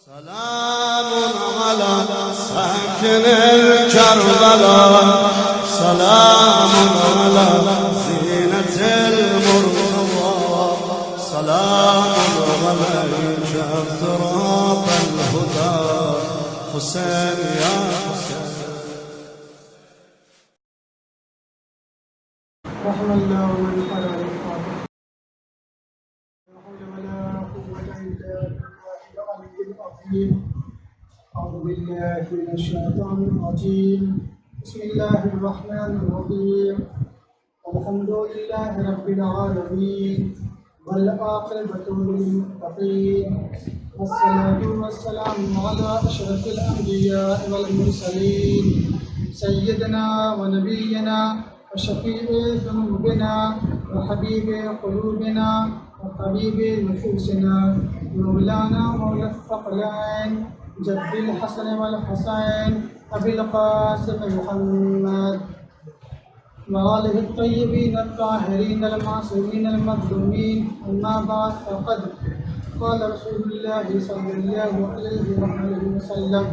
سلام على ساكن الكربلاء، سلام على زينة المرتضى، سلام عليك اضطراب الهدى، حسين يا حسين. رحم الله من قرأ الفاتحة. لا حول ولا قوة إلا بالله العلي العظيم. أعوذ بالله من الشيطان الرجيم. بسم الله الرحمن الرحيم. الحمد لله رب العالمين والعاقبة للمتقين، والصلاة والسلام على أشرف الأنبياء والمرسلين، سيدنا ونبينا وشفيع ذنوبنا وحبيب قلوبنا وطبيب نفوسنا، مولانا مولى الثقلين جد الحسن والحسين أبي القاسم محمد وآله الطيبين الطاهرين المعصومين المظلومين. أما بعد، فقد قال رسول الله صلى الله عليه وسلم: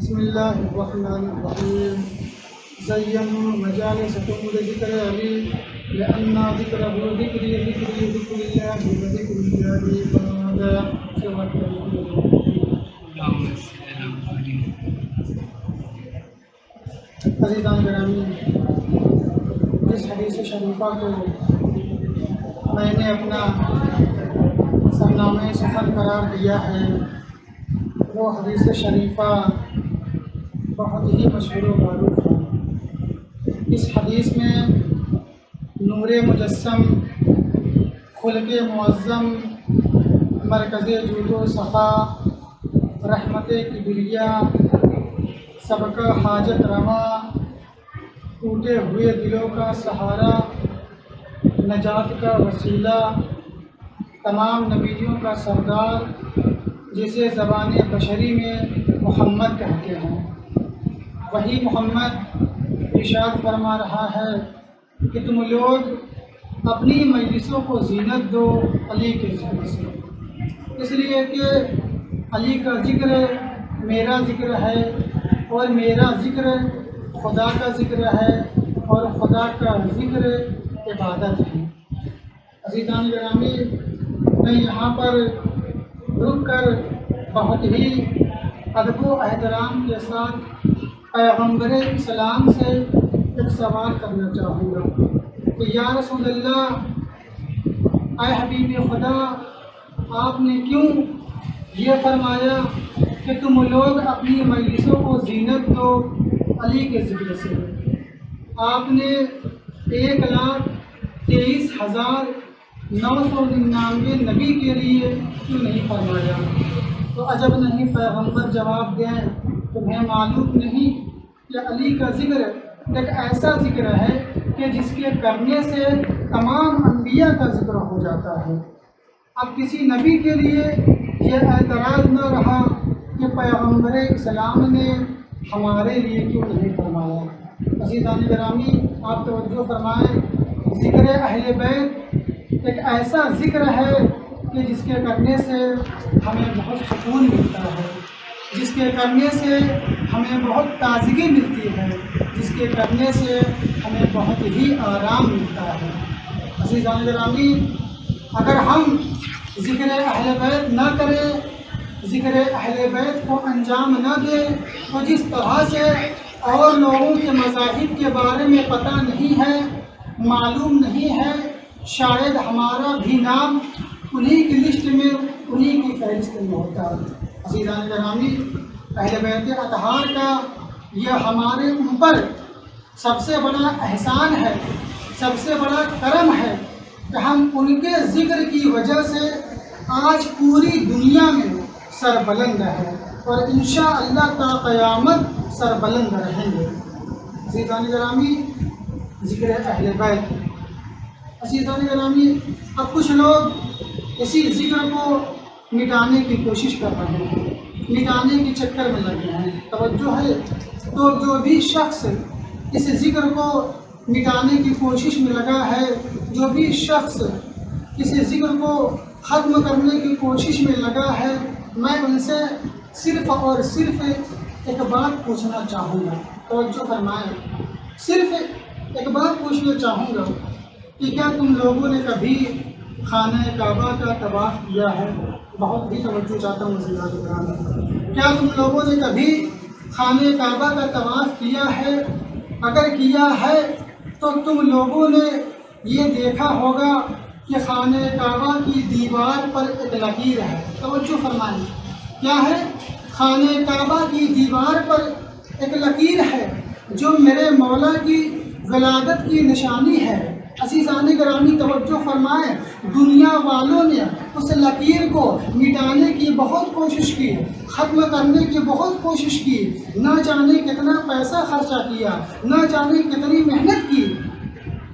بسم الله الرحمن الرحيم. زينوا مجالسكم لذكر علي، لأن ذكره ذكري ذكري ذكر الله وذكر الله تعالى. عزیزان گرامی، اس حدیث شریفہ کو میں نے اپنا سرنامہ سفر قرار دیا ہے. وہ حدیث شریفہ بہت ہی مشہور و معروف ہے. اس حدیث میں نور مجسم، خلق معظم، مرکز جود و صفا، رحمت کبریہ، سب کا حاجت روا، ٹوٹے ہوئے دلوں کا سہارا، نجات کا وسیلہ، تمام نبیوں کا سردار، جسے زبان بشری میں محمد کہتے ہیں، وہی محمد ارشاد فرما رہا ہے کہ تم لوگ اپنی مجلسوں کو زینت دو علی کے ذکر سے، اس لیے کہ علی کا ذکر میرا ذکر ہے، اور میرا ذکر خدا کا ذکر ہے، اور خدا کا ذکر عبادت ہے. عزیزان گرامی، میں یہاں پر رک کر بہت ہی ادب و احترام کے ساتھ پیغمبر اسلام سے ایک سوال کرنا چاہوں گا کہ یا رسول اللہ، اے حبیب خدا، آپ نے کیوں یہ فرمایا کہ تم لوگ اپنی مجلسوں کو زینت دو علی کے ذکر سے؟ آپ نے 1,23,999 نبی کے لیے کیوں نہیں فرمایا؟ تو عجب نہیں پیغمبر جواب دیں، تمہیں معلوم نہیں کہ علی کا ذکر ایک ایسا ذکر ہے کہ جس کے کرنے سے تمام انبیاء کا ذکر ہو جاتا ہے. اب کسی نبی کے لیے یہ اعتراض نہ رہا کہ پیغمبر اسلام نے ہمارے لیے کیوں نہیں فرمایا. عزیزان گرامی، آپ توجہ فرمائیں، ذکر اہل بیت ایک ایسا ذکر ہے کہ جس کے کرنے سے ہمیں بہت سکون ملتا ہے، جس کے کرنے سے ہمیں بہت تازگی ملتی ہے، جس کے کرنے سے ہمیں بہت ہی آرام ملتا ہے. عزیزان گرامی، اگر ہم ذکر اہل بیت نہ کریں، ذکر اہل بیت کو انجام نہ دیں، تو جس طرح سے اور لوگوں کے مذاہب کے بارے میں پتہ نہیں ہے، معلوم نہیں ہے، شاید ہمارا بھی نام انہی کی لسٹ میں، انہی کی فہرست میں ہوتا ہے. عزیزان گرامی، اہل بیت اطہار کا یہ ہمارے اوپر سب سے بڑا احسان ہے، سب سے بڑا کرم ہے کہ ہم ان کے ذکر کی وجہ سے آج پوری دنیا میں سربلند ہے، اور انشاءاللہ تا قیامت سربلند رہیں گے. عزیزان گرامی، ذکر اہل بیت. عزیزان گرامی، اب کچھ لوگ اسی ذکر کو مٹانے کی کوشش کر رہے ہیں، مٹانے کے چکر میں لگے ہیں. توجہ ہے، تو جو بھی شخص اس ذکر کو مٹانے کی کوشش میں لگا ہے، جو بھی شخص کسی ذکر کو ختم کرنے کی کوشش میں لگا ہے، میں ان سے صرف اور صرف ایک بات پوچھنا چاہوں گا، توجہ فرمائیں، صرف ایک بات پوچھنا چاہوں گا کہ کیا تم لوگوں نے کبھی خانہ کعبہ کا طواف کیا ہے؟ بہت ہی توجہ چاہتا ہوں عزیزان گرامی، کیا تم لوگوں نے کبھی خانہ کعبہ کا طواف کیا ہے؟ اگر کیا ہے تو تم لوگوں نے یہ دیکھا ہوگا کہ خانہ کعبہ کی دیوار پر ایک لکیر ہے، توجہ فرمائیں، کیا ہے؟ خانہ کعبہ کی دیوار پر ایک لکیر ہے جو میرے مولا کی ولادت کی نشانی ہے۔ عزیزان گرامی توجہ فرمائیں، دنیا والوں نے اس لکیر کو مٹانے کی بہت کوشش کی، ختم کرنے کی بہت کوشش کی، نہ جانے کتنا پیسہ خرچہ کیا، نہ جانے کتنی محنت کی،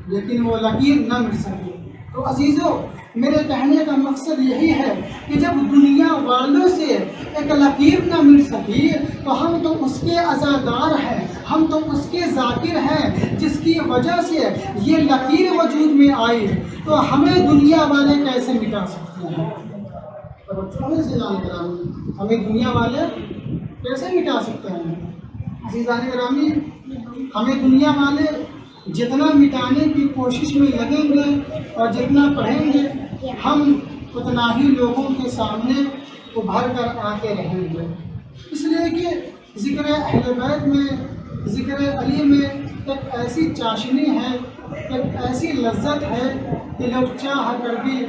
لیکن وہ لکیر نہ مٹ سکی۔ تو عزیزوں، میرے کہنے کا مقصد یہی ہے کہ جب دنیا والوں سے ایک لکیر نہ مٹ سکی تو ہم تو اس کے عزادار ہیں، ہم تو اس کے ذاکر ہیں جس کی وجہ سے یہ لکیر وجود میں آئی، تو ہمیں دنیا والے کیسے مٹا سکتے ہیں؟ ہمیں دنیا والے کیسے مٹا سکتے ہیں؟ عزیزان گرامی، ہمیں دنیا والے جتنا مٹانے کی کوشش میں لگیں گے اور جتنا پڑھیں گے، ہم اتنا ہی لوگوں کے سامنے ابھر کر آتے رہیں گے، اس لیے کہ ذکر اہل بیت میں، ذکر علی میں ایک ایسی چاشنی ہے، ایک ایسی لذت ہے کہ لوگ چاہ کر بھی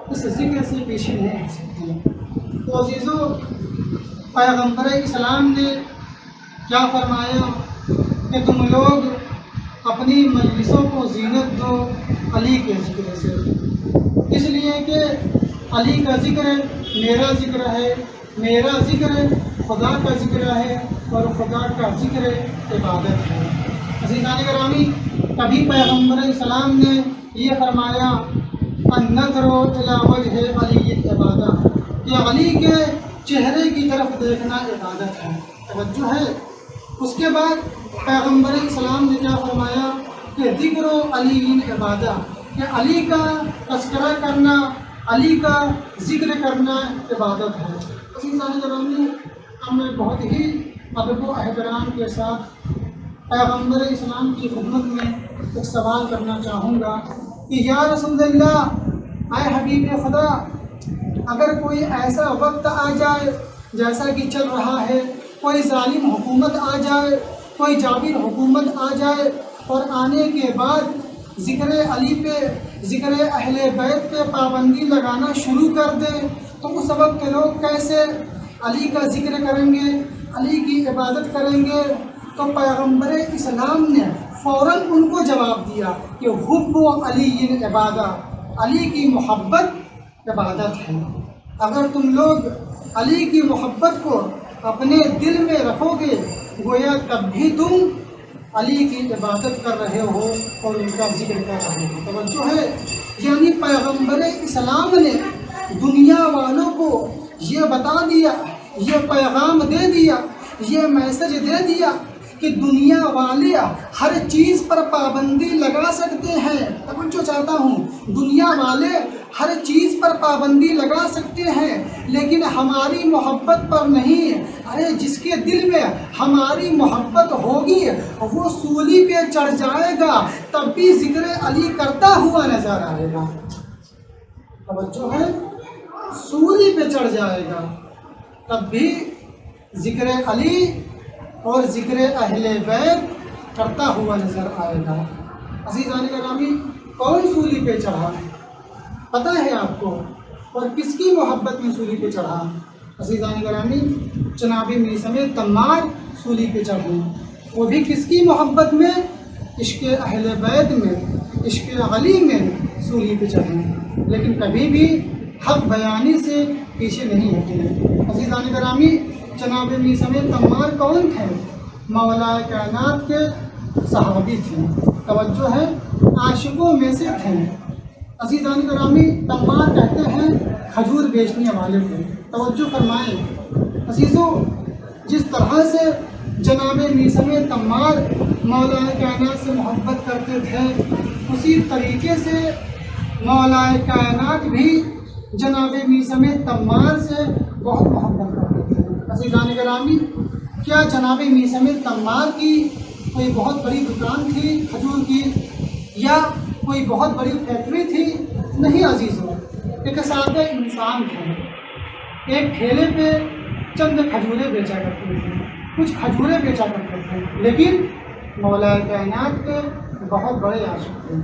اس ذکر سے پیچھے نہیں ہٹ سکتے۔ تو عزیزوں، پیغمبر اسلام نے کیا فرمایا کہ تم لوگ اپنی مجلسوں کو زینت دو علی کے ذکر سے، اس لیے کہ علی کا ذکر میرا ذکر ہے، میرا ذکر خدا کا ذکر ہے، اور خدا کا ذکر عبادت ہے۔ عزیزان گرامی، کبھی پیغمبر اسلام نے یہ فرمایا النظر الی وجہ علی عبادت، کہ علی کے چہرے کی طرف دیکھنا عبادت ہے، توجہ ہے۔ اس کے بعد پیغمبر اسلام نے کیا فرمایا کہ ذکر علی عبادت، کہ علی کا تذکرہ کرنا، علی کا ذکر کرنا عبادت ہے۔ عزیزان گرامی، میں بہت ہی ادب و احترام کے ساتھ پیغمبر اسلام کی خدمت میں ایک سوال کرنا چاہوں گا کہ یا رسول اللہ، اے حبیب خدا، اگر کوئی ایسا وقت آ جائے جیسا کہ چل رہا ہے، کوئی ظالم حکومت آ جائے، کوئی جابر حکومت آ جائے، اور آنے کے بعد ذکر علی پہ، ذکر اہل بیت پہ پابندی لگانا شروع کر دے، تو اس وقت کے لوگ کیسے علی کا ذکر کریں گے، علی کی عبادت کریں گے؟ تو پیغمبر اسلام نے فوراً ان کو جواب دیا کہ حب علی عبادت، علی کی محبت عبادت ہے۔ اگر تم لوگ علی کی محبت کو اپنے دل میں رکھو گے، گویا تب بھی تم علی کی عبادت کر رہے ہو اور ان کا ذکر کر رہے ہو، توجہ ہے۔ یعنی پیغمبر اسلام نے دنیا والوں کو یہ بتا دیا، یہ پیغام دے دیا، یہ میسج دے دیا کہ دنیا والے ہر چیز پر پابندی لگا سکتے ہیں، توجہ چاہتا ہوں، دنیا والے ہر چیز پر پابندی لگا سکتے ہیں لیکن ہماری محبت پر نہیں۔ ارے جس کے دل میں ہماری محبت ہوگی وہ سولی پہ چڑھ جائے گا، تب بھی ذکر علی کرتا ہوا نظر آئے گا، توجہ ہے، سولی پہ چڑھ جائے گا تب بھی ذکر علی اور ذکر اہل بیت کرتا ہوا نظر آئے گا۔ عزیزان گرامی، کون سولی پہ چڑھا پتہ ہے آپ کو، اور کس کی محبت میں سولی پہ چڑھا؟ عزیزان گرامی، جناب میثم تمار سولی پہ چڑھے، وہ بھی کس کی محبت میں؟ عشق اہل بیت میں، عشق علی میں سولی پہ چڑھے، لیکن کبھی بھی حق بیانی سے پیچھے نہیں ہٹے۔ عزیزان گرامی، جناب میثم تمار کون تھے؟ مولا کائنات کے صحابی تھے، توجہ ہے، عاشقوں میں سے تھے۔ عزیزان گرامی، تمار کہتے ہیں کھجور بیچنے والے کو، توجہ فرمائیں۔ عزیزوں، جس طرح سے جناب میثم تمار مولا کائنات سے محبت کرتے تھے، اسی طریقے سے مولا کائنات بھی جناب میثم تمار سے بہت محبت کرتے تھے۔ عزیزان گرامی، کیا جناب میثم تمار کی کوئی بہت بڑی دکان تھی کھجور کی یا کوئی بہت بڑی فیکٹری تھی؟ نہیں عزیزوں، ایک سادہ انسان تھے، ایک ٹھیلے پہ چند کھجوریں بیچا کرتے تھے، کچھ کھجوریں بیچا کرتے تھے، لیکن مولا کائنات کے بہت بڑے عاشق تھے۔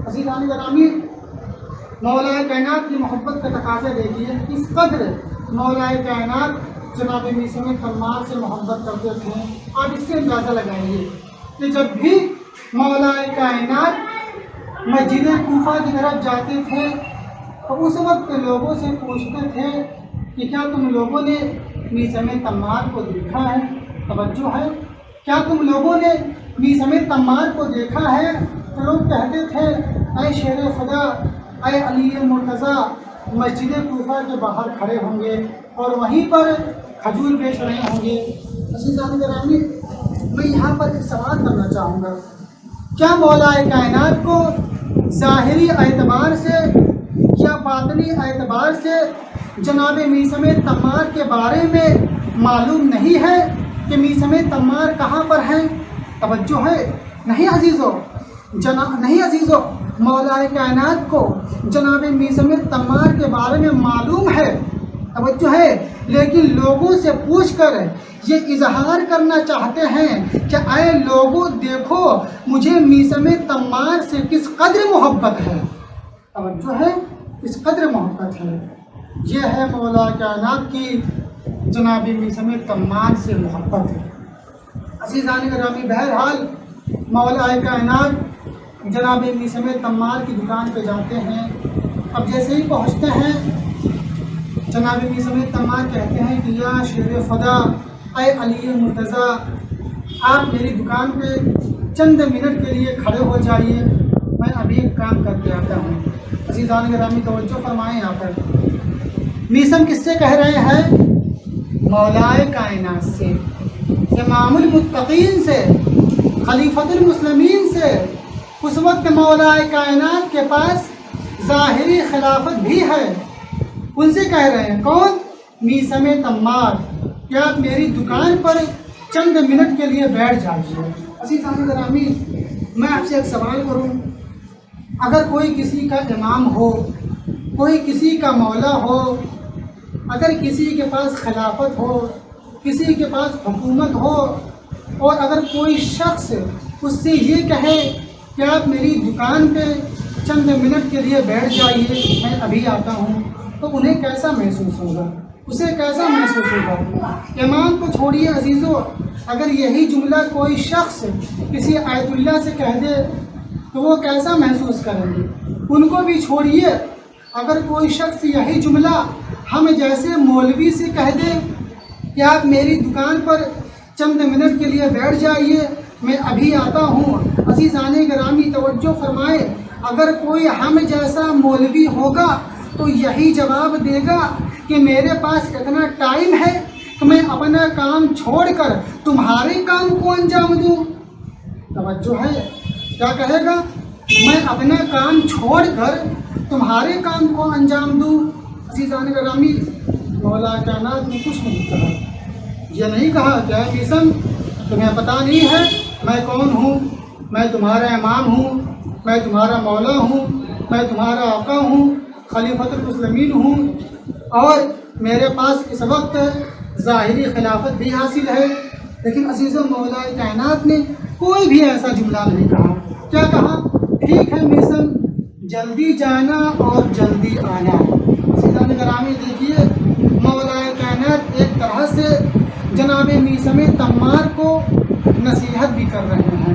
عزیزان گرامی، مولا کائنات کی محبت کا تقاضا دیکھیے، کس قدر مولا کائنات جناب میثم تمار سے محبت کرتے تھے۔ آپ اس سے اندازہ لگائیے کہ جب بھی مولا کائنات مسجد کوفہ کی طرف جاتے تھے تو اس وقت لوگوں سے پوچھتے تھے کہ کیا تم لوگوں نے میثم تمار کو دیکھا ہے؟ توجہ ہے، کیا تم لوگوں نے میثم تمار کو دیکھا ہے؟ تو لوگ کہتے تھے اے شیر خدا، اے علی مرتضیٰ مسجد کوفہ کے باہر کھڑے ہوں گے اور وہیں پر کھجور بیچ رہے ہوں گے۔ عزیزان گرامی، میں یہاں پر ایک سوال کرنا چاہوں گا، کیا مولا کائنات کو ظاہری اعتبار سے یا باطنی اعتبار سے جناب میثم تمار کے بارے میں معلوم نہیں ہے کہ میثم تمار کہاں پر ہیں؟ توجہ ہے، نہیں عزیزو، نہیں عزیزو، مولا کائنات کو جناب میثم تمار کے بارے میں معلوم ہے، توجہ ہے، لیکن لوگوں سے پوچھ کر یہ اظہار کرنا چاہتے ہیں کہ اے لوگوں دیکھو مجھے میثم تمار سے کس قدر محبت ہے۔ توجہ ہے، کس قدر محبت ہے۔ یہ ہے مولا کائنات کی جناب میثم تمار سے محبت ہے۔ عزیزان گرامی، بہرحال مولا کائنات جناب میثم تمار کی دکان پہ جاتے ہیں۔ اب جیسے ہی پہنچتے ہیں جناب میثم تمار کہتے ہیں کہ یا شیر خدا، اے علی مرتضیٰ، آپ میری دکان پہ چند منٹ کے لیے کھڑے ہو جائیے، میں ابھی ایک کام کر کے آتا ہوں۔ عزیزان گرامی توجہ فرمائیں، یہاں پر میثم کس سے کہہ رہے ہیں؟ مولا کائنات سے، امام المتقین سے، خلیفۃ المسلمین سے۔ اس وقت مولا کائنات کے پاس ظاہری خلافت بھی ہے، ان سے کہہ رہے ہیں، کون؟ میثم تمار، کیا آپ میری دکان پر چند منٹ کے لیے بیٹھ جائیے۔ عزیزان گرامی، میں آپ سے ایک سوال کروں، اگر کوئی کسی کا امام ہو، کوئی کسی کا مولا ہو، اگر کسی کے پاس خلافت ہو، کسی کے پاس حکومت ہو، اور اگر کوئی شخص اس سے یہ کہے کہ آپ میری دکان پہ چند منٹ کے لیے بیٹھ جائیے، میں ابھی آتا ہوں، تو انہیں کیسا محسوس ہوگا؟ اسے کیسا محسوس ہوگا؟ امام کو چھوڑیے عزیزو، اگر یہی جملہ کوئی شخص کسی آیت اللہ سے کہہ دے تو وہ کیسا محسوس کریں گے؟ ان کو بھی چھوڑیے، اگر کوئی شخص یہی جملہ ہم جیسے مولوی سے کہہ دے کہ آپ میری دکان پر چند منٹ کے لیے بیٹھ جائیے، میں ابھی آتا ہوں۔ عزیزان گرامی توجہ فرمائے، اگر کوئی ہم جیسا مولوی ہوگا تو یہی جواب دے گا کہ میرے پاس اتنا ٹائم ہے کہ میں اپنا کام چھوڑ کر تمہارے کام کو انجام دوں۔ توجہ ہے، کیا کہے گا؟ میں اپنا کام چھوڑ کر تمہارے کام کو انجام دوں۔ عزیزان گرامی، مولا کائنات نے کچھ نہیں کہا، یہ نہیں کہا کہ اے میثم تمہیں پتہ نہیں ہے میں کون ہوں، میں تمہارا امام ہوں، میں تمہارا مولا ہوں، میں تمہارا آقا ہوں، خلیفۃ المسلمین ہوں، اور میرے پاس اس وقت ظاہری خلافت بھی حاصل ہے۔ لیکن عزیزو، مولا کائنات نے کوئی بھی ایسا جملہ نہیں کہا۔ کیا کہا؟ ٹھیک ہے میثم، جلدی جانا اور جلدی آنا۔ عزیزان گرامی دیکھیے، مولا کائنات ایک طرح سے جناب میثم تمار کو نصیحت بھی کر رہے ہیں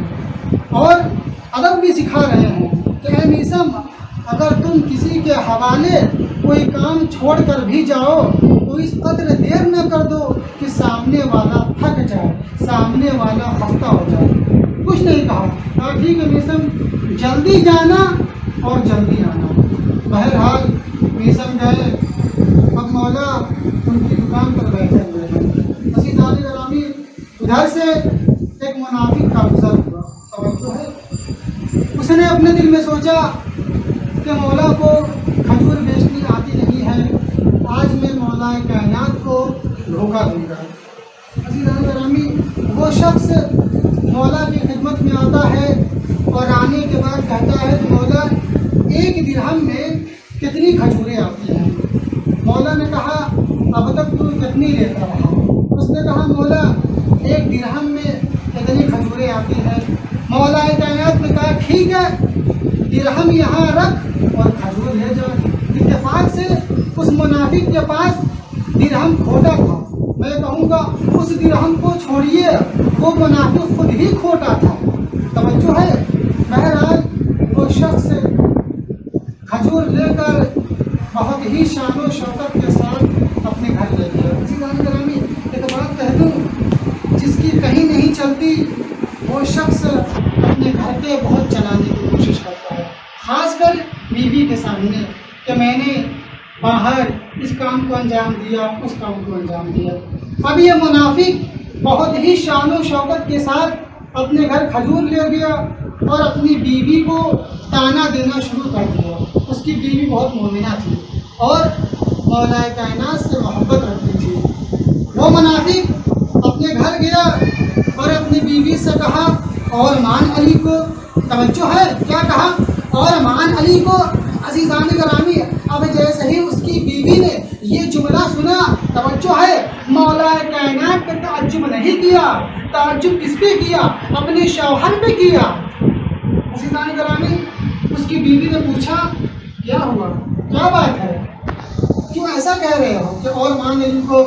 اور ادب بھی سکھا رہے ہیں کہ اے میثم، اگر تم کسی کے حوالے کوئی کام چھوڑ کر بھی جاؤ تو اس قدر دیر نہ کر دو کہ سامنے والا تھک جائے، سامنے والا خستہ ہو جائے۔ کچھ نہیں کہا، کہا ٹھیک ہے میثم، جلدی جانا اور جلدی آنا۔ بہرحال میثم گئے، اب مولا ان کی دکان پر بیٹھے ہوئے ہیں۔ عزیزان گرامی، ادھر سے ایک منافق کا گزر ہوا، توجہ ہے، اس نے اپنے دل میں سوچا کہ مولا کو کھجور بیچنی آتی نہیں ہیں آج میں مولا کائنات کو دھوکہ دوں گا۔ عزیزان گرامی، وہ شخص مولا کی خدمت میں آتا ہے اور آنے کے بعد کہتا ہے کہ مولا ایک درہم میں کتنی کھجوریں آتی ہیں؟ مولا نے کہا اب تک تو کتنی لیتا رہا؟ اس نے کہا مولا ایک درہم میں کتنی کھجوریں آتی ہیں؟ مولا کائنات نے کہا ٹھیک ہے، درہم یہاں رکھ اور کھجور لے جا۔ اتفاق سے اس منافق کے پاس درہم کھوٹا تھا، میں کہوں گا اس درہم کو چھوڑیے، وہ منافق خود ہی کھوٹا تھا۔ توجہ ہے؟ بہرحال وہ شخص کھجور لے کر بہت ہی شان و شوکت کے ساتھ اپنے گھر لے گیا۔ عزیزان گرامی، ایک بات کہہ دوں، جس کی کہیں نہیں چلتی وہ شخص اپنے گھر پہ بہت چلانے کی کوشش کرتا ہے، خاص کر بیوی کے سامنے کہ میں نے باہر اس کام کو انجام دیا، اس کام کو انجام دیا۔ اب یہ منافق بہت ہی شان و شوکت کے ساتھ اپنے گھر کھجور لے گیا اور اپنی بیوی کو تانا دینا شروع کر دیا۔ اس کی بیوی بہت مومنہ تھی اور مولا کائنات سے محبت رکھتی تھی۔ وہ منافق اپنے گھر گیا اور اپنی بیوی سے کہا اور مان علی کو، توجہ ہے کیا کہا، اور مان علی کو۔ عزیزان گرامی، اب جیسے ہی اس کی بیوی نے یہ جملہ سنا، توجہ ہے، مولا کائنات پہ تعجب نہیں کیا، تعجب کس پہ کیا؟ اپنے شوہر پہ کیا۔ عزیزان گرامی، اس کی بیوی نے پوچھا کیا ہوا، کیا بات ہے، کیوں ایسا کہہ رہے ہو کہ اور مان علی کو؟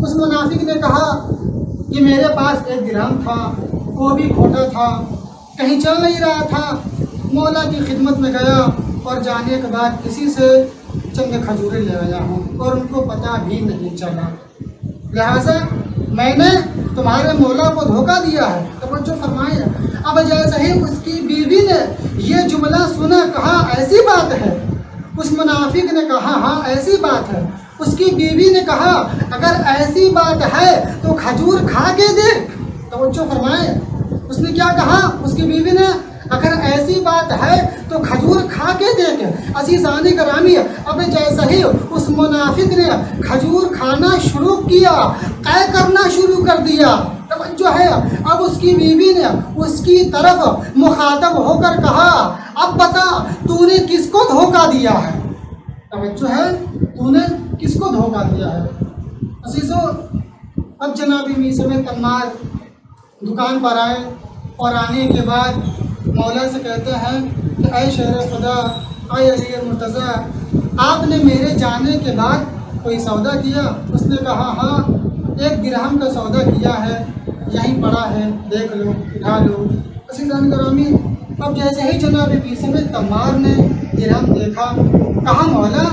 اس منافق نے کہا کہ میرے پاس ایک درہم تھا، وہ بھی کھوٹا تھا، کہیں چل نہیں رہا تھا، مولا کی خدمت میں گیا اور جانے کے بعد کسی سے چند کھجوریں لے آیا ہوں اور ان کو پتہ بھی نہیں چلا، لہٰذا میں نے تمہارے مولا کو دھوکہ دیا ہے۔ توجہ فرمائے، اب جیسے ہی اس کی بیوی نے یہ جملہ سنا، کہا ایسی بات ہے؟ اس منافق نے کہا ہاں ایسی بات ہے۔ اس کی بیوی نے کہا اگر ایسی بات ہے تو کھجور کھا کے دیکھ۔ توجہ فرمائے، اس نے کیا کہا؟ اس کی بیوی نے اگر ایسی بات ہے تو کھجور کھا کے دیکھ۔ عزیزان گرامی، اب جیسے ہی اس منافق نے کھجور کھانا شروع کیا، قے کرنا شروع کر دیا، توجہ ہے، اب اس کی بیوی نے اس کی طرف مخاطب ہو کر کہا اب بتا تو نے کس کو دھوکہ دیا ہے؟ توجہ ہے، تو نے کس کو دھوکہ دیا ہے؟ عزیزو، اب جناب میثم تمار دکان پر آئے اور آنے کے بعد مولا سے کہتے ہیں کہ اے شہر خدا، اے علی مرتضیٰ، آپ نے میرے جانے کے بعد کوئی سودا کیا؟ اس نے کہا ہاں، ایک درہم کا سودا کیا ہے، یہیں پڑا ہے، دیکھ لو، اٹھا لو۔ عزیزان گرامی، اب جیسے ہی جناب میثم تمار نے درہم دیکھا، کہا مولا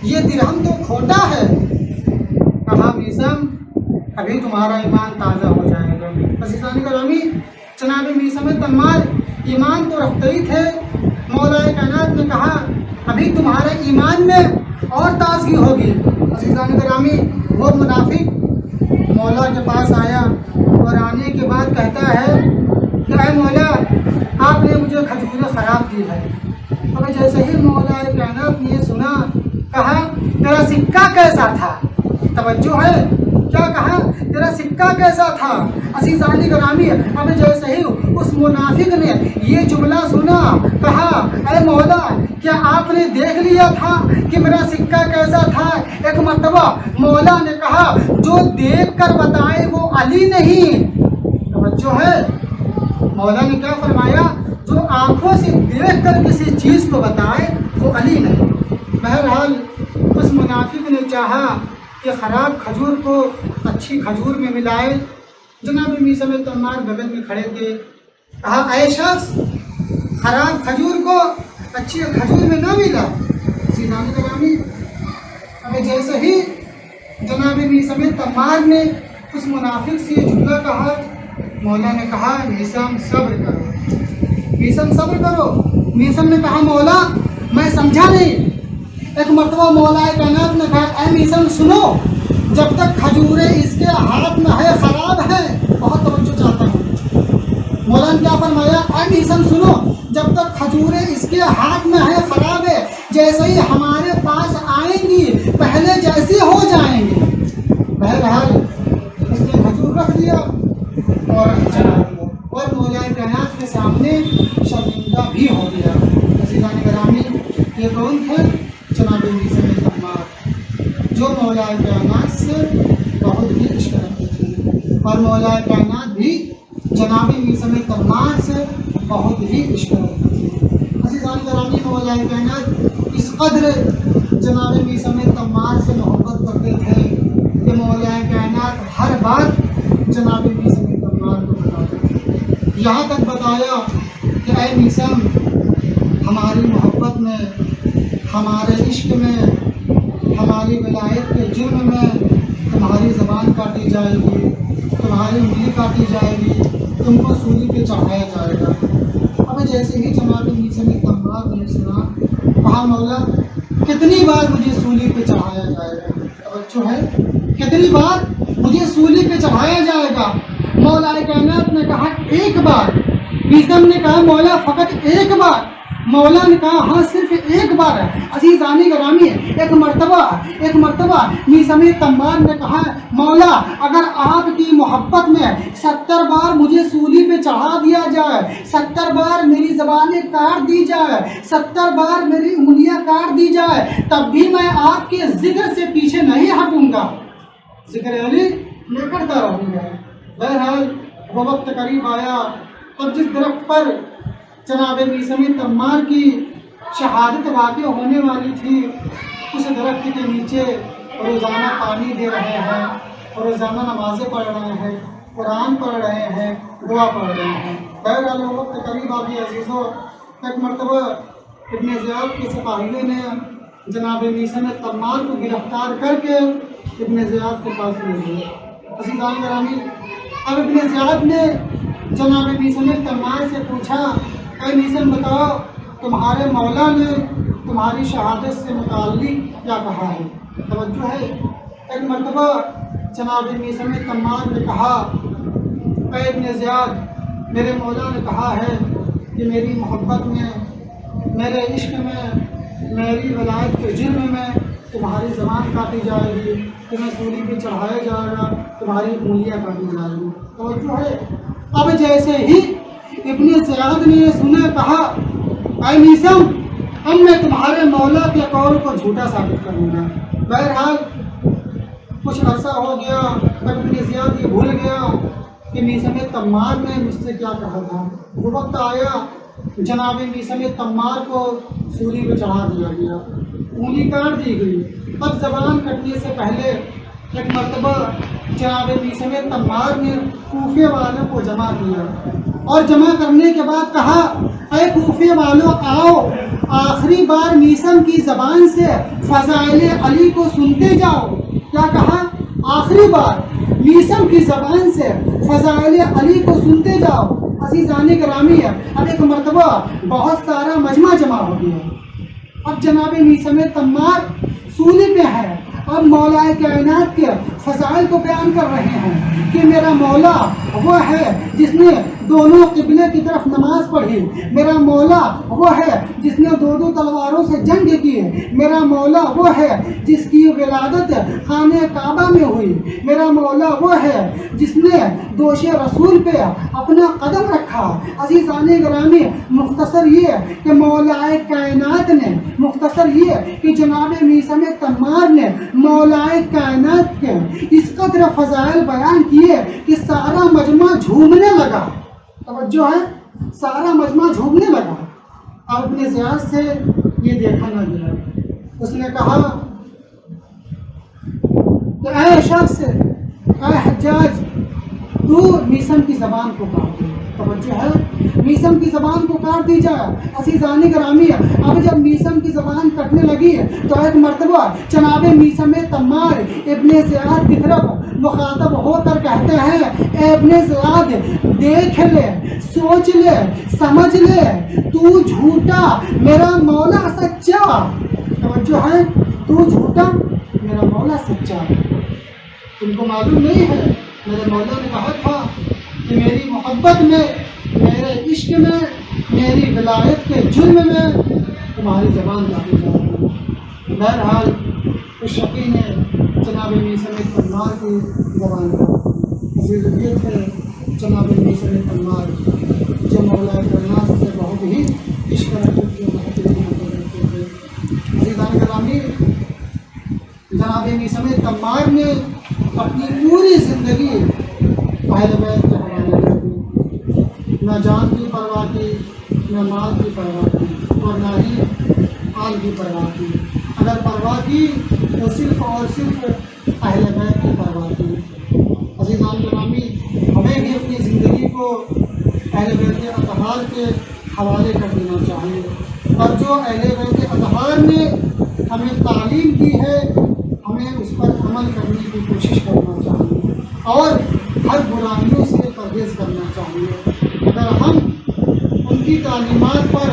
یہ درہم تو کھوٹا ہے۔ کہا میثم ابھی تمہارا ایمان تازہ ہو جائے گا۔ عزیزان گرامی، جناب میثم تمار ایمان تو رکھتے ہی تھے، مولا کائنات نے کہا ابھی تمہارے ایمان میں اور تازگی ہوگی۔ عزیزان گرامی، وہ منافق مولا کے پاس آیا اور آنے کے بعد کہتا ہے کہ اے مولا، آپ نے مجھے کھجوریں خراب دی ہے۔ اب جیسے ہی مولا کائنات نے یہ سنا، کہا تیرا سکہ کیسا تھا؟ توجہ ہے، کیا کہا؟ تیرا سکہ کیسا تھا؟ عزیزان گرامی، اب جیسے ہی اس منافق نے یہ جملہ سنا، کہا اے مولا، کیا آپ نے دیکھ لیا تھا کہ میرا سکہ کیسا تھا؟ ایک مرتبہ مولا نے کہا جو دیکھ کر بتائے وہ علی نہیں۔ توجہ ہے، مولا نے کیا فرمایا؟ جو آنکھوں سے دیکھ کر کسی چیز کو بتائے وہ علی نہیں۔ بہرحال اس منافق نے چاہا کہ خراب کھجور کو اچھی کھجور میں ملائے۔ جناب میثم تمار بغل میں کھڑے تھے، کہا اے شخص، خراب کھجور کو اچھی کھجور میں نہ ملا۔ عزیزان گرامی، اب جیسے ہی جناب میثم تمار نے اس منافق سے یہ جملہ کہا، مولا نے کہا میثم صبر کرو، میثم صبر کرو۔ میثم نے کہا مولا میں سمجھا نہیں۔ ایک مرتبہ مولا کائنات نے کہا اے میثم سنو، جب تک کھجوریں اس کے ہاتھ میں ہے خراب ہے۔ بہت توجہ چاہتا ہوں، مولا نے کیا فرمایا؟ اے میثم سنو، جب تک کھجوریں اس کے ہاتھ میں ہے خراب ہے، جیسے ہی ہمارے پاس آئیں گی پہلے جیسے ہو جائیں گے۔ بہرحال اس نے کھجور رکھ دیا اور چلا دیا اور مولا کائنات کے سامنے شرمندہ بھی ہو گیا۔ عزیزان گرامی، یہ کون تھے؟ جناب میثم تمار، جو مولا کائنات سے بہت ہی عشق رکھتے تھے، اور مولا کائنات بھی جناب میثم تمار سے بہت ہی عشق رکھتے تھے۔ عزیزان گرامی، مولا کائنات اس قدر جناب میثم تمار سے محبت کرتے تھے کہ مولا کائنات ہر بات جناب میثم تمار کو بتاتے تھے، یہاں تک بتایا کہ اے میثم، ہماری محبت میں، ہمارے عشق میں، ہماری ولایت کے جرم میں تمہاری زبان کاٹی جائے گی، تمہاری انگلی کاٹی جائے گی، تم کو سولی پہ چڑھایا جائے گا۔ اب جیسے ہی جناب میثم تمار نے سنا، کہا مولا کتنی بار مجھے سولی پہ چڑھایا جائے گا؟ توجہ ہے، کتنی بار مجھے سولی پہ چڑھایا جائے گا؟ مولا کائنات نے کہا ایک بار۔ میثم نے کہا مولا فقط ایک بار؟ مولا نے کہا ہاں صرف ایک بار ہے۔ عزیزان گرامی، ایک مرتبہ میثم تمار نے کہا مولا اگر آپ کی محبت میں 70 بار مجھے سولی پہ چڑھا دیا جائے، 70 بار میری زبانیں کاٹ دی جائے، 70 بار میری انگلیاں کاٹ دی جائے، تب بھی میں آپ کے ذکر سے پیچھے نہیں ہٹوں گا، ذکر علی میں کرتا رہوں گا۔ بہرحال وہ وقت قریب آیا اور جس درخت پر جناب میثم تمار کی شہادت واقع ہونے والی تھی، اس درخت کے نیچے روزانہ پانی دے رہے ہیں، روزانہ نمازیں پڑھ رہے ہیں، قرآن پڑھ رہے ہیں، دعا پڑھ رہے ہیں۔ بہرحال وہ وقت قریب آ گیا عزیزو، ایک مرتبہ ابن زیاد کے سپاہیوں نے جناب میثم تمار کو گرفتار کر کے ابن زیاد کے پاس لے گئے۔ عزیزان گرامی، اب ابن زیاد نے جناب میثم تمار سے پوچھا اے میثم بتاؤ تمہارے مولا نے تمہاری شہادت سے متعلق کیا کہا ہے؟ توجہ ہے، ایک مرتبہ جناب میثم تمار نے کہا اے ابن زیاد، میرے مولا نے کہا ہے کہ میری محبت میں، میرے عشق میں، میری ولایت کے جرم میں تمہاری زبان کاٹی جائے گی، تمہیں سولی پہ چڑھایا جائے گا، تمہاری انگلیاں کاٹی جائیں گی۔ توجہ ہے، اب جیسے ہی ابن زیاد نے سنا، کہا اے میثم اب میں تمہارے مولا کے قول کو جھوٹا ثابت کروں گا۔ بہرحال کچھ عرصہ ہو گیا، اب ابن زیاد یہ بھول گیا کہ میثم تمار نے مجھ سے کیا کہا تھا۔ وہ وقت آیا جناب میثم تمار کو سولی پہ چڑھا دیا گیا، انگلی کاٹ دی گئی۔ اب زبان کٹنے سے پہلے ایک مرتبہ جناب میثم تمار نے کوفے والوں کو جمع کیا اور جمع کرنے کے بعد کہا اے کوفے والوں آؤ، آخری بار میثم کی زبان سے فضائل علی کو سنتے جاؤ۔ کیا کہا؟ آخری بار میثم کی زبان سے فضائل علی کو سنتے جاؤ۔ عزیزان گرامی، اب ایک مرتبہ بہت سارا مجمع جمع ہو گیا۔ اب جناب میثم تمار سولی پہ ہے، اب مولا کائنات کے فضائل کو بیان کر رہے ہیں کہ میرا مولا وہ ہے جس نے دونوں قبلے کی طرف نماز پڑھی، میرا مولا وہ ہے جس نے دو تلواروں سے جنگ کی، میرا مولا وہ ہے جس کی ولادت خانہ کعبہ میں ہوئی، میرا مولا وہ ہے جس نے دوش رسول پہ اپنا قدم رکھا۔ عزیزان گرامی، مختصر یہ کہ مولا کائنات نے، مختصر یہ کہ جناب میثم تمار نے مولا کائنات کے اس قدر فضائل بیان کیے کہ سارا مجمع جھومنے لگا۔ توجہ ہے، سارا مجمع جھومنے لگا۔ اور ابن زیاد سے یہ دیکھا نہ گیا۔ اس نے کہا کہ اے شخص، اے حجاج، تو میثم کی زبان کو کاٹ دے۔ توجہ ہے، میثم کی زبان کو کاٹ دی جائے۔ عزیزان گرامی، اب جب میثم کی زبان کٹنے لگی تو ایک مرتبہ جناب میثم تمار ابن زیاد کی طرف مخاطب ہو کر کہتے ہیں اے ابن زیاد، دیکھ لے، سوچ لے، سمجھ لے، تو جھوٹا، میرا مولا سچا۔ توجہ ہے، تو جھوٹا، میرا مولا سچا۔ تم کو معلوم نہیں ہے میرے مولا نے کہا تھا کہ میری محبت میں، میرے عشق میں، میری ولایت کے جرم میں تمہاری زبان کاٹی جائے گی۔ بہرحال اس شقی نے جناب میثم تمار کی زبان کا حضرت ہے جناب میثم تمار جو مولا کائنات سے بہت ہی عشق رکھتے تھے، محبت رکھتے تھے۔ عزیزان گرامی، جناب میثم تمار نے اپنی پوری زندگی اہل بیت کے حوالے کر دی، نہ جان کی پرواہ کی، نہ مال کی پرواہ کی، اور نہ ہی آل کی پرواہ کی۔ اگر پرواہ کی تو صرف اور صرف اہل بیت کی پرواہ کی۔ عزیزان گرامی، ہمیں بھی اپنی زندگی کو اہل بیت اطہار کے حوالے کر دینا چاہیے، اور جو اہل بیت اطہار نے ہمیں تعلیم دی ہے ہمیں اس پر عمل کرنے کی کوشش کرنا چاہیے اور ہر برائیوں سے پرہیز کرنا چاہیے۔ اگر ہم ان کی تعلیمات پر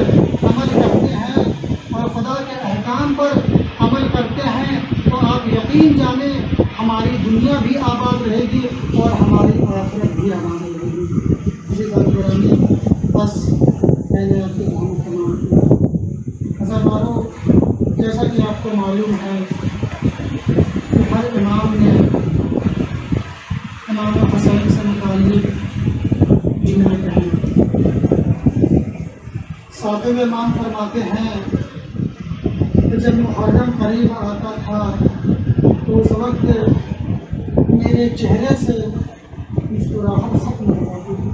عمل کرتے ہیں اور خدا کے احکام پر عمل کرتے ہیں تو آپ یقین جانیں ہماری دنیا بھی آباد رہے گی اور ہماری آخرت بھی آباد رہے گی۔ اسی طرح بس میں نے آپ کے سامنے تمام ہزاروں، جیسا کہ آپ کو معلوم ہے کہ ہر امام نے امام حسین سے متعلق جملے کہیں۔ ساتویں امام فرماتے ہیں کہ جب محرم قریب آتا تھا تو اس وقت میرے چہرے سے مسکراہٹ ختم ہو جاتی تھی۔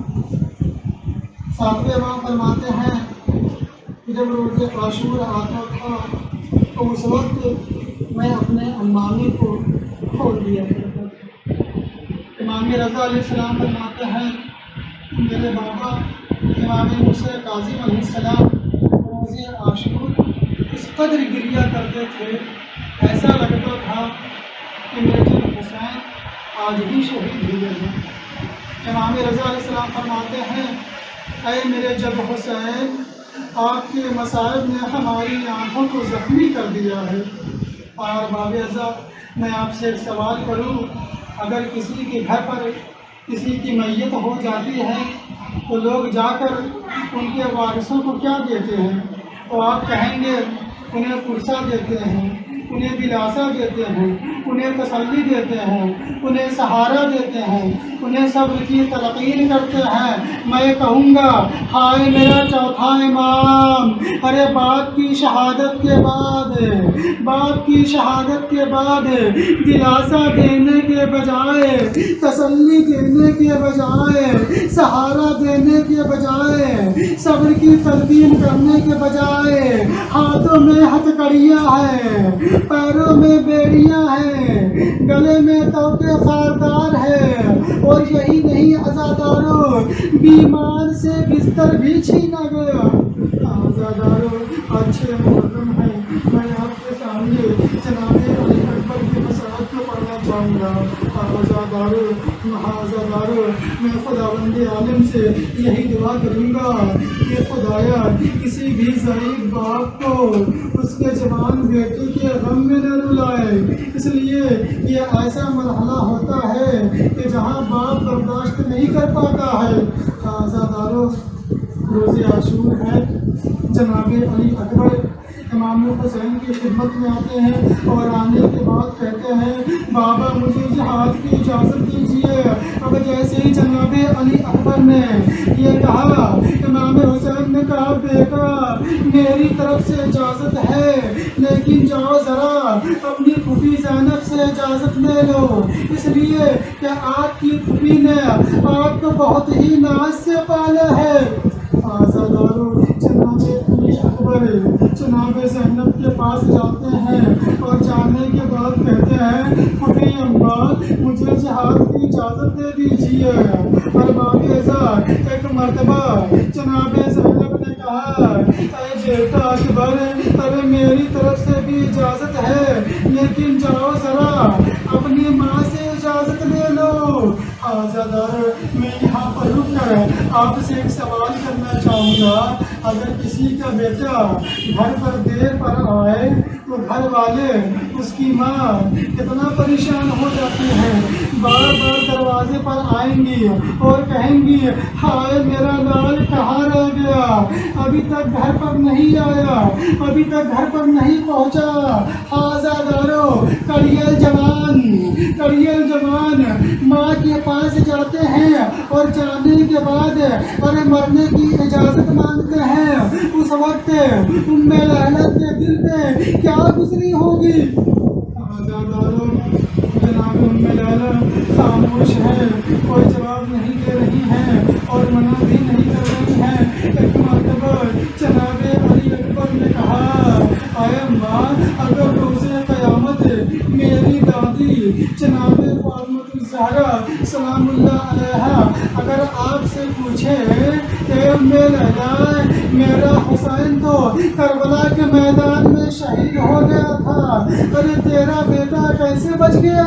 ساتویں امام فرماتے ہیں کہ جب روز عاشور آتا تھا تو اس وقت میں اپنے امامے کو کھول دیا کرتا تھا۔ امام رضا علیہ السلام فرماتے ہیں کہ میرے بابا امام موسیٰ کاظم علیہ السلام روز عاشور اس قدر گریہ کرتے تھے، ایسا لگتا تھا کہ میرے جب حسین آج ہی شہید ہوئے ہیں۔ امام رضا علیہ السلام فرماتے ہیں اے میرے جب حسین، آپ کے مصائب نے ہماری آنکھوں کو زخمی کر دیا ہے۔ اور باب اعزا، میں آپ سے ایک سوال کروں، اگر کسی کے گھر پر کسی کی میت ہو جاتی ہے تو لوگ جا کر ان کے وارثوں کو کیا دیتے ہیں؟ تو آپ کہیں گے انہیں پرسہ دیتے ہیں، انہیں دلاسا دیتے ہیں، انہیں تسلی دیتے ہیں، انہیں سہارا دیتے ہیں، انہیں صبر کی تلقین کرتے ہیں۔ میں کہوں گا ہائے میرا چوتھا امام، ارے باپ کی شہادت کے بعد دلاسا دینے کے بجائے، تسلی دینے کے بجائے، سہارا دینے کے بجائے، صبر کی تلقین کرنے کے بجائے ہاتھوں میں ہتھکڑیاں ہیں، پیروں میں بیڑیاں ہیں، گلے میں توقے خاردار ہے، اور یہی نہیں عزاداروں، بیمار سے بستر بھی چھینا گیا۔ عزاداروں، اچھے محرم ہے، میں آپ کے سامنے جناب علی اکبر کے مسائل کو پڑھنا چاہوں گا۔ عزاداروں، میں خداوند عالم سے یہی دعا کروں گا کہ خدایا کسی بھی ضعیف باپ کو اس کے جوان بیٹے کے غم میں نہ رلائے، اس لیے یہ ایسا مرحلہ ہوتا ہے کہ جہاں باپ برداشت نہیں کر پاتا ہے۔ عزاداروں، روز عاشور ہے، جناب علی اکبر امام حسین کی خدمت میں آتے ہیں اور آنے کے بعد کہتے ہیں بابا مجھے جہاد کی اجازت دیجیے۔ اب جیسے ہی جناب علی اکبر نے یہ کہا، امام حسین نے کہا بیٹا میری طرف سے اجازت ہے، لیکن جاؤ ذرا اپنی پھوپھی زینب سے اجازت لے لو، اس لیے کہ آپ کی پھوپھی نے آپ کو بہت ہی ناز سے پالا ہے۔ عزاداروں، جناب علی اکبر جناب زینب کے پاس جاتے ہیں اور جانے کے بعد کہتے ہیں پھوپھی اماں مجھے جہاد کی اجازت دے دیجیے۔ اور باب اعزا، ایک مرتبہ جناب زینب نے کہا اے بیٹا اکبر، ارے میری طرف سے بھی اجازت ہے، لیکن جاؤ ذرا اپنی ماں سے اجازت لے لو۔ عزادار، میں یہاں پر رک کر آپ سے ایک سوال کرنا چاہوں گا، اگر کسی کا بیٹا گھر پر دیر پر آئے تو گھر والے اس کی ماں کتنا پریشان ہو جاتی ہے، بار بار دروازے پر آئیں گی اور کہیں گی ہائے میرا لال کہاں رہ گیا، ابھی تک گھر پر نہیں آیا، ابھی تک گھر پر نہیں پہنچا۔ آزادارو، کڑیل جوان ماں کے پاس جاتے ہیں اور جانے کے بعد مرنے کی اجازت مانگتے ہیں۔ اس وقت ام لیلہ کے دل پہ کیا گزری ہوگی؟ آزادارو، جناب ام لیلہ خاموش ہے، کوئی جواب نہیں دے رہی ہیں اور منع بھی نہیں کر رہی ہیں۔ ایک مرتبہ جناب علی اکبر نے کہا اے ماں، اگر روز قیامت میری دادی جناب فاطمۃ الزہرا سلام اللہ علیہا اگر آپ سے پوچھے اے ام لیلہ میرا حسین تو کربلا کے میدان میں شہید ہو گیا تھا، ارے تیرا بیٹا کیسے بچ گیا؟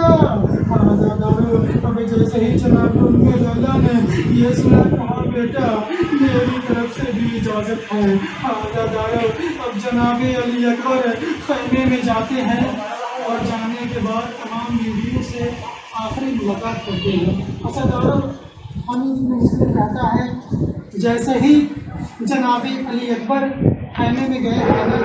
آزادارو، اب جیسے ہی جناب ام لیلہ نے یہ سنا کہا بیٹا میری طرف سے بھی اجازت ہے۔ آزادارو، اب جناب علی اکبر خیمے میں جاتے ہیں اور جانے کے بعد تمام بیویوں سے آخری ملاقات کرتے ہیں۔ آزادارو، حمید بن مسلم کہتا ہے جیسے ہی جناب علی اکبر خیمے میں گئے ہیں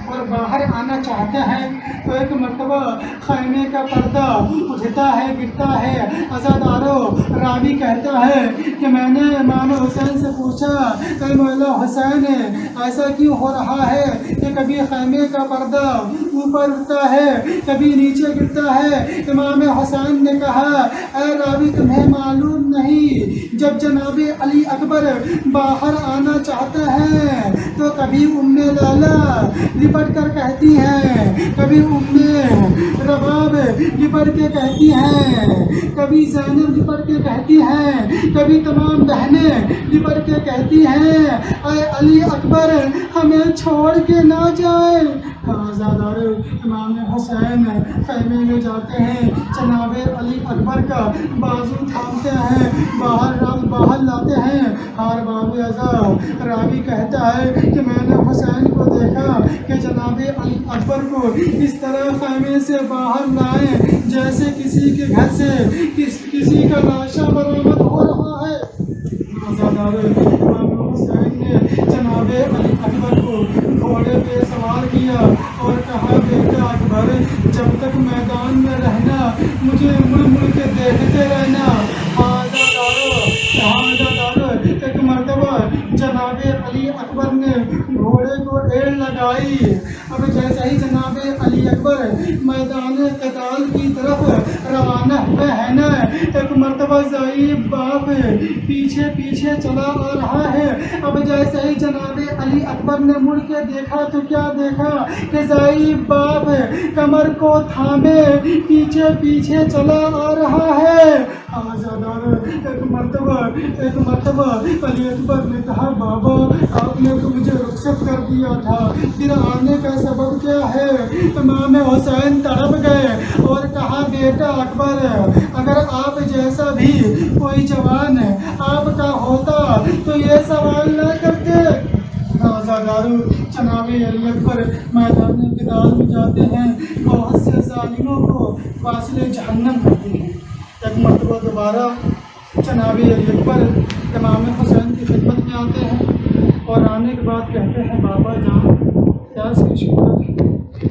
اور باہر آنا چاہتے ہیں تو ایک مرتبہ خیمے کا پردہ اٹھتا ہے، گرتا ہے۔ عزادارو، راوی کہتا ہے کہ میں نے امام حسین سے پوچھا اے مولا حسین ایسا کیوں ہو رہا ہے کہ کبھی خیمے کا پردہ اوپر اٹھتا ہے کبھی نیچے گرتا ہے؟ امام حسین نے کہا اے راوی تمہیں معلوم نہیں، جب جناب علی اکبر باہر آنا چاہتے ہیں تو کبھی ام لیلہ لپٹ کر کہتی ہیں، کبھی ام رباب لپٹ کے کہتی ہیں، کبھی زینب لپٹ کے کہتی ہیں، کبھی تمام بہنیں لپٹ کے کہتی ہیں اے علی اکبر ہمیں چھوڑ کے نہ جائے۔ آزادارو، امام حسین خیمے میں جاتے ہیں، جناب علی اکبر کا بازو تھامتے ہیں، باہر لاتے ہیں۔ ہار باب اعظم راوی کہتا ہے کہ میں نے حسین کو دیکھا کہ جناب علی اکبر کو اس طرح خیمے سے باہر لائیں جیسے کسی کے گھر سے کسی کا لاشا برآمد ہو رہا ہے۔ آزادارو، امام حسین نے جناب علی اکبر کو گھوڑے پہ سوار کیا اور کہا بیٹا اکبر جب تک میدان میں رہنا مجھے مڑ مڑ کے دیکھتے رہنا۔ آزادارو، ایک مرتبہ جناب علی اکبر نے گھوڑے کو ایڑ لگائی۔ اب جیسے ہی جناب علی اکبر میدان قتال کی طرف روانہ ہوئے ہیں نا، ایک مرتبہ ضعیف باپ پیچھے پیچھے چلا آ رہا ہے۔ اب جیسے ہی جناب علی اکبر نے مڑ کے دیکھا تو کیا دیکھا کہ ضعیف باپ کمر کو تھامے پیچھے پیچھے چلا آ رہا ہے۔ آزادارو، ایک مرتبہ علی اکبر نے کہا بابا آپ نے تو مجھے رخصت کر دیا تھا، پھر آنے کا سبب کیا ہے؟ امام حسین تڑپ گئے اور کہا بیٹا اکبر اگر آپ جیسا بھی کوئی جوان آپ کا ہوتا تو یہ سوال نہ کرتے۔ آزادارو، جناب علی اکبر میدان قتال میں جاتے ہیں، بہت سے ظالموں کو واصل جہنم کرتے ہیں۔ ایک مرتبہ دوبارہ جناب علی اکبر امام حسین کی خدمت میں آتے ہیں اور آنے کے بعد کہتے ہیں بابا جان پیاس کی شدت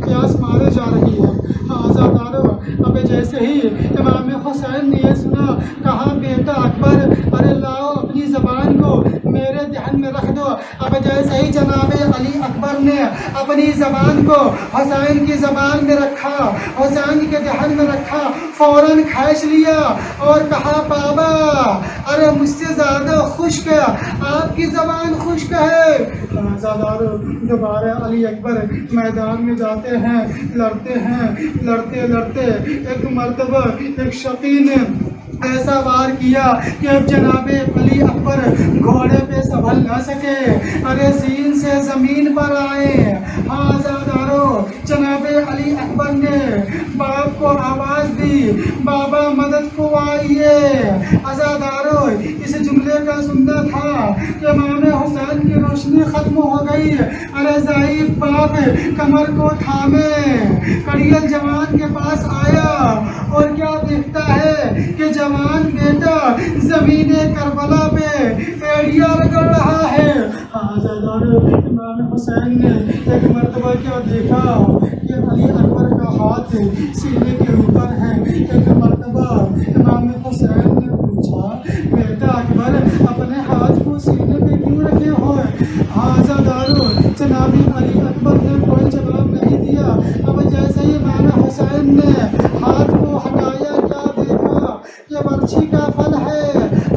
پیاس مارے جا رہی ہے۔ آزادارو، اب جیسے ہی امام حسین نے یہ سنا کہا بیٹا اکبر ارے لاؤ اپنی زبان کو میرے دہن میں رکھ دو۔ اب جیسے ہی جناب علی اکبر نے اپنی زبان کو حسین کی زبان میں رکھا، حسین کے دہن میں رکھا، فوراً کھینچ لیا اور کہا بابا ارے مجھ سے زیادہ خشک آپ کی زبان خشک ہے۔ آزادارو، دوبارہ علی اکبر میدان میں جاتے ہیں، لڑتے ایک مرتبہ ایک شقی نے ایسا وار کیا کہ اب جناب علی اکبر گھوڑے پہ سنبھل نہ سکے، ارے زین سے زمین پر آئے۔ آزادارو، جناب علی اکبر نے باپ کو آواز دی بابا مدد کو آئیے۔ آزادارو، اس جملے کا سننا تھا کہ امام حسین کی روشنی ختم ہو گئی، ارے ضعیف باپ کمر کو تھامے کڑیل جوان کے پاس آیا اور کیا دیکھتا ہے کہ کہ جوان بیٹا زمین کربلا پہ ایڑیاں رگڑ رہا ہے. امام حسین نے ایک مرتبہ کیا دیکھا کہ علی اکبر کا ہاتھ سینے کے اوپر ہے. ایک مرتبہ امام حسین نے پوچھا بیٹا اکبر اپنے ہاتھ کو سینے پہ کیوں رکھے ہو؟ حاضر دارو جناب علی اکبر نے کوئی جواب نہیں دیا. اب جیسے ہی امام حسین نے ہاتھ کو ہٹایا کیا دیکھا کہ برچھی کا پھل ہے.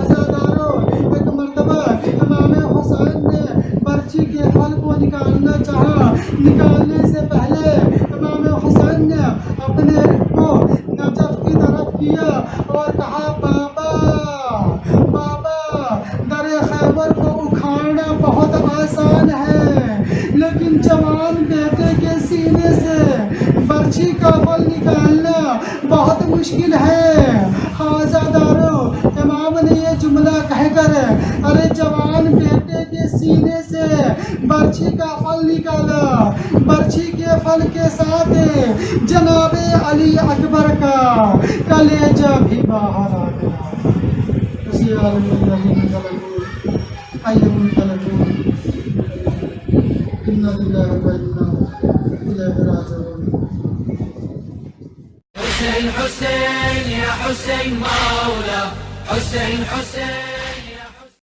عزادارو ایک مرتبہ امام حسین نے برچھی کے پھل کو نکالنا چاہا. نکالنے سے پہلے امام حسین نے اپنے رخ کو نجف کی طرف کیا اور کہا بابا بابا در خیبر کو اکھاڑنا بہت آسان ہے لیکن جوان بیٹے کے سینے سے برچھی کا پھل نکالنا بہت مشکل ہے. حاضردارو امام نے یہ جملہ کہہ کر ارے جوان بیٹے کے سینے سے برچھی کا پھل نکالا. برچھی کے پھل کے ساتھ جناب علی اکبر کا کلیجہ بھی باہر آ گیا. اسی عالم الذین ظلموا ایہم انقلبوا انا للہ و انا الیہ راجعون. حسین حسین یا حسین مولا حسین حسین